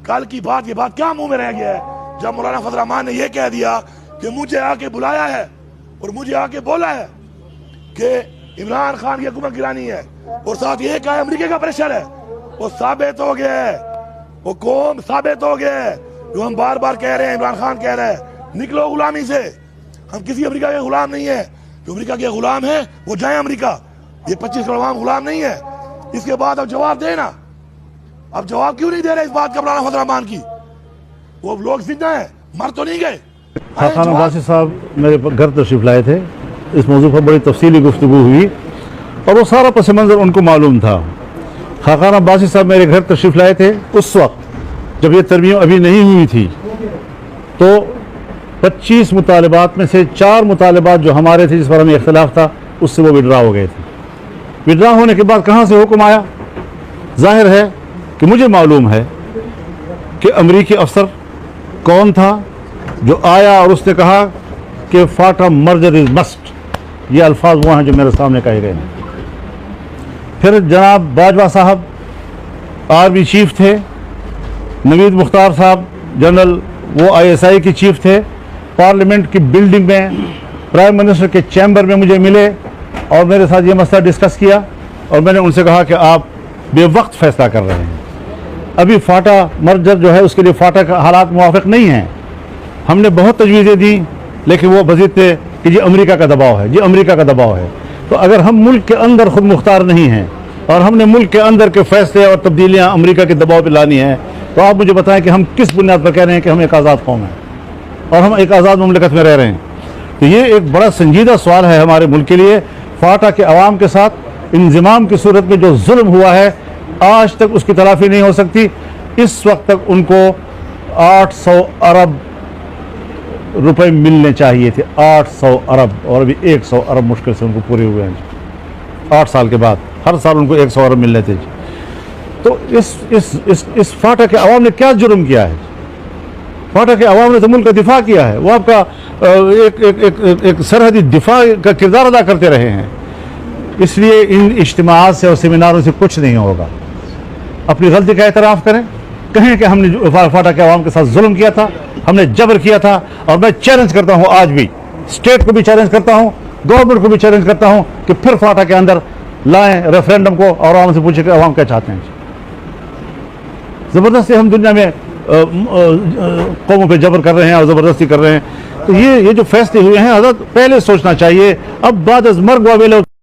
कल की बात, ये बात क्या मुंह में रह गया है जब मौलाना फजल रहमान ने यह कह दिया कि मुझे आके बुलाया है और मुझे आके बोला है कि इमरान खान की हुकूमत गिरानी है, और साथ ये कहा अमेरिका का प्रेशर है। वो साबित हो गया है, वो कौम साबित हो गया है जो हम बार बार कह रहे हैं। इमरान खान कह रहे हैं निकलो गुलामी से, हम किसी अमेरिका के गुलाम नहीं है। जो अमेरिका के गुलाम है वो जाए अमेरिका, ये 25 करोड़ आवाम गुलाम नहीं है। इसके बाद अब जवाब देना, अब जवाब क्यों नहीं दे रहे इस बात का मौलाना फजल रहमान की? वो लोग जिंदा है, मर तो नहीं गए। खाकान अब्बासी साहब मेरे घर तशरीफ लाए थे, इस मौजू पर बड़ी तफसीली गुफ्तगू हुई और वो सारा पस मंज़र उनको मालूम था। खाकान अब्बासी साहब मेरे घर तशरीफ लाए थे उस वक्त जब ये तरमीम अभी नहीं हुई थी, तो 25 मुतालबात में से 4 मुतालबात जो हमारे थे जिस पर हमें इख्तलाफ था उससे वो विड्रा हो गए थे। विड्रा होने के बाद कहाँ से हुक्म आया? जाहिर है कि मुझे मालूम है कि अमरीकी अफसर कौन था जो आया और उसने कहा कि फाटा मर्जर इज मस्ट। ये अल्फाज वो हैं जो मेरे सामने कहे गए हैं। फिर जनाब बाजवा साहब आर्मी चीफ थे, नवीद मुख्तार साहब जनरल वो ISI के चीफ थे, पार्लियामेंट की बिल्डिंग में प्राइम मिनिस्टर के चैम्बर में मुझे मिले और मेरे साथ ये मसला डिस्कस किया और मैंने उनसे कहा कि आप बेवक्त फैसला कर रहे हैं। अभी फाटा मर्जर जो है उसके लिए फाटा का हालात मुवाफिक नहीं हैं। हमने बहुत तजवीज़ें दी लेकिन वो वज़ीर थे कि जी अमेरिका का दबाव है, जी अमेरिका का दबाव है। तो अगर हम मुल्क के अंदर खुद मुख्तार नहीं हैं और हमने मुल्क के अंदर के फैसले और तब्दीलियाँ अमेरिका के दबाव पर लानी है, तो आप मुझे बताएं कि हम किस बुनियाद पर कह रहे हैं कि हम एक आज़ाद कौम हैं और हम एक आज़ाद मुमलिकत में रह रहे हैं। तो ये एक बड़ा संजीदा सवाल है हमारे मुल्क के लिए। फाटा के अवाम के साथ इंज़िमाम की सूरत में जो जुल्म हुआ है आज तक उसकी तलाफ़ी नहीं हो सकती। इस वक्त तक उनको 800 अरब रुपए मिलने चाहिए थे, 800 अरब, और अभी 100 अरब मुश्किल से उनको पूरे हुए हैं। 8 साल के बाद हर साल उनको 100 अरब मिलने थे। तो इस फाटा के अवाम ने क्या जुर्म किया है? फाटा के अवाम ने तो मुल्क का दिफा किया है, वो आपका एक सरहदी दिफा का किरदार अदा करते रहे हैं। इसलिए इन इज्तिमाआत से और सेमिनारों से कुछ नहीं होगा। अपनी गलती का एतराफ़ करें, कहें कि हमने फाटा के अवाम के साथ जुल्म किया था, हमने जबर किया था। और मैं चैलेंज करता हूँ, आज भी स्टेट को भी चैलेंज करता हूँ, गवर्नमेंट को भी चैलेंज करता हूँ कि फिर फाटा के अंदर लाएं रेफरेंडम को और आवाम से पूछे कि अवाम क्या चाहते हैं। ज़बरदस्ती हम दुनिया में कौमों पे जबर कर रहे हैं और ज़बरदस्ती कर रहे हैं। तो ये जो फैसले हुए हैं हज़रत पहले सोचना चाहिए। अब बाद अज़ मर्ग व